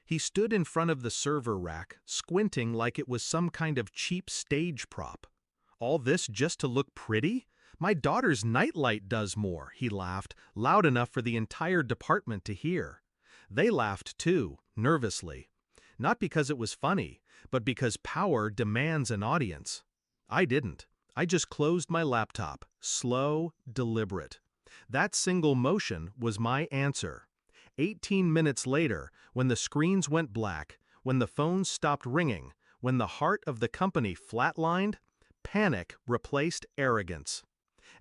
He stood in front of the server rack, squinting like it was some kind of cheap stage prop. "All this just to look pretty? My daughter's nightlight does more," he laughed, loud enough for the entire department to hear. They laughed too, nervously. Not because it was funny, but because power demands an audience. I didn't. I just closed my laptop, slow, deliberate. That single motion was my answer. 18 minutes later, when the screens went black, when the phones stopped ringing, when the heart of the company flatlined, panic replaced arrogance.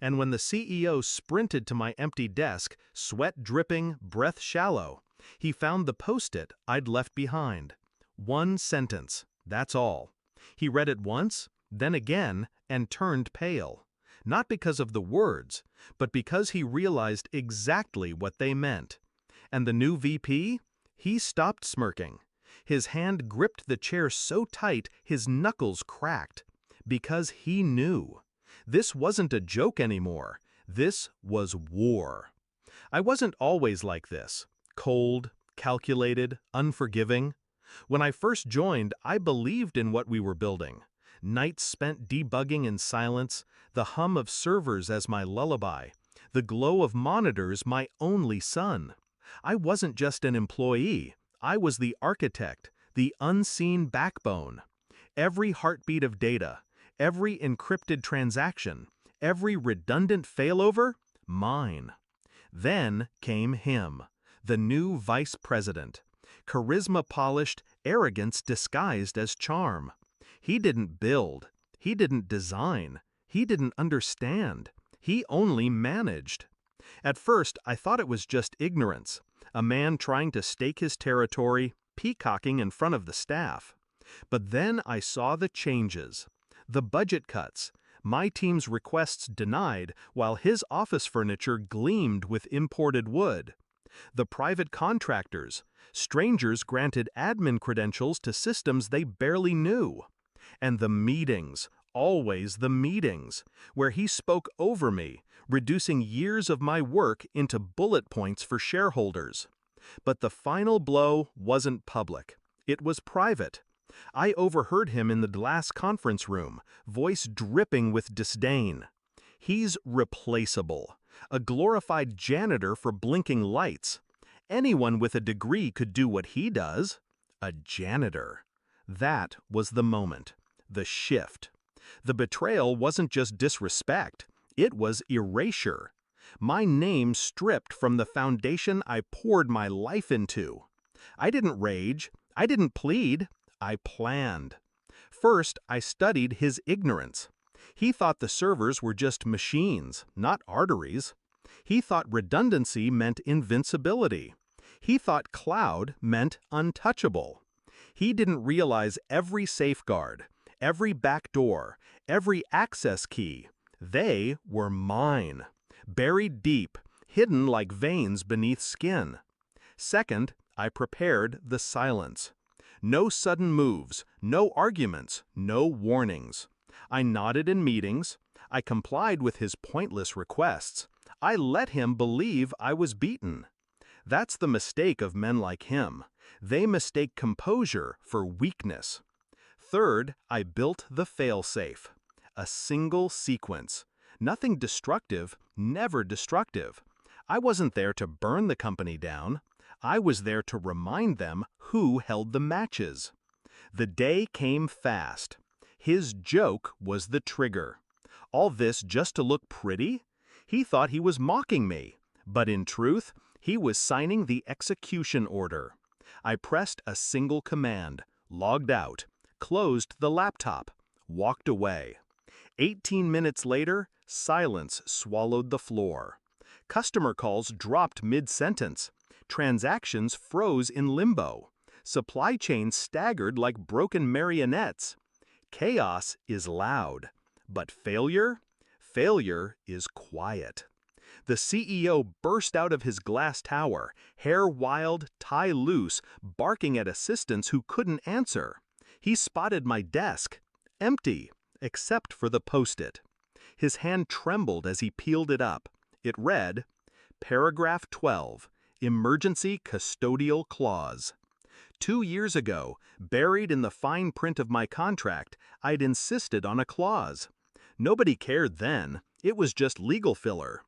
And when the CEO sprinted to my empty desk, sweat dripping, breath shallow, he found the post-it I'd left behind. One sentence, that's all. He read it once, then again, and turned pale. Not because of the words, but because he realized exactly what they meant. And the new VP? He stopped smirking. His hand gripped the chair so tight his knuckles cracked. Because he knew. This wasn't a joke anymore. This was war. I wasn't always like this. Cold, calculated, unforgiving. When I first joined, I believed in what we were building. Nights spent debugging in silence, the hum of servers as my lullaby, the glow of monitors my only sun. I wasn't just an employee. I was the architect, the unseen backbone. Every heartbeat of data, every encrypted transaction, every redundant failover, mine. Then came him, the new vice president. Charisma polished, arrogance disguised as charm. He didn't build. He didn't design. He didn't understand. He only managed. At first, I thought it was just ignorance, a man trying to stake his territory, peacocking in front of the staff. But then I saw the changes. The budget cuts, my team's requests denied while his office furniture gleamed with imported wood. The private contractors, strangers granted admin credentials to systems they barely knew. And the meetings, always the meetings, where he spoke over me, reducing years of my work into bullet points for shareholders. But the final blow wasn't public. It was private. I overheard him in the glass conference room, voice dripping with disdain. He's replaceable, a glorified janitor for blinking lights. Anyone with a degree could do what he does. A janitor. That was the moment, the shift. The betrayal wasn't just disrespect, it was erasure. My name stripped from the foundation I poured my life into. I didn't rage, I didn't plead, I planned. First, I studied his ignorance. He thought the servers were just machines, not arteries. He thought redundancy meant invincibility. He thought cloud meant untouchable. He didn't realize every safeguard, every backdoor, every access key. They were mine, buried deep, hidden like veins beneath skin. Second, I prepared the silence. No sudden moves, no arguments, no warnings. I nodded in meetings. I complied with his pointless requests. I let him believe I was beaten. That's the mistake of men like him. They mistake composure for weakness. Third, I built the failsafe. A single sequence. Nothing destructive, never destructive. I wasn't there to burn the company down. I was there to remind them who held the matches. The day came fast. His joke was the trigger. All this just to look pretty? He thought he was mocking me, but in truth, he was signing the execution order. I pressed a single command, logged out, closed the laptop, walked away. 18 minutes later, silence swallowed the floor. Customer calls dropped mid-sentence. Transactions froze in limbo. Supply chains staggered like broken marionettes. Chaos is loud, but failure? Failure is quiet. The CEO burst out of his glass tower, hair wild, tie loose, barking at assistants who couldn't answer. He spotted my desk, empty, except for the post-it. His hand trembled as he peeled it up. It read, Paragraph 12, Emergency Custodial Clause. 2 years ago, buried in the fine print of my contract, I'd insisted on a clause. Nobody cared then, it was just legal filler.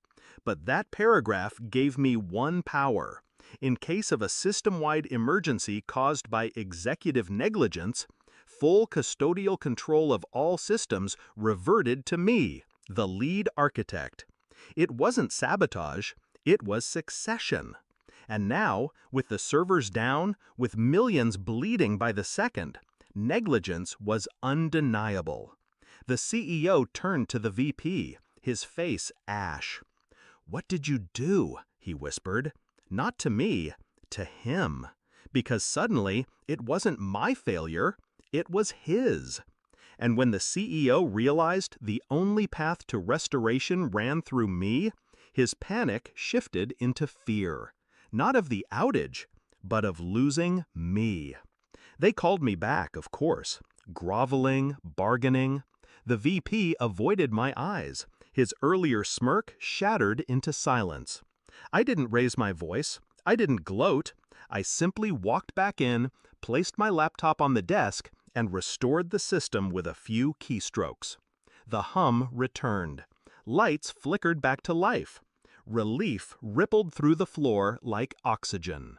But that paragraph gave me one power. In case of a system-wide emergency caused by executive negligence, full custodial control of all systems reverted to me, the lead architect. It wasn't sabotage, it was succession. And now, with the servers down, with millions bleeding by the second, negligence was undeniable. The CEO turned to the VP, his face ash. "What did you do?" he whispered. Not to me, to him. Because suddenly, it wasn't my failure, it was his. And when the CEO realized the only path to restoration ran through me, his panic shifted into fear. Not of the outage, but of losing me. They called me back, of course, groveling, bargaining. The VP avoided my eyes. His earlier smirk shattered into silence. I didn't raise my voice. I didn't gloat. I simply walked back in, placed my laptop on the desk, and restored the system with a few keystrokes. The hum returned. Lights flickered back to life. Relief rippled through the floor like oxygen.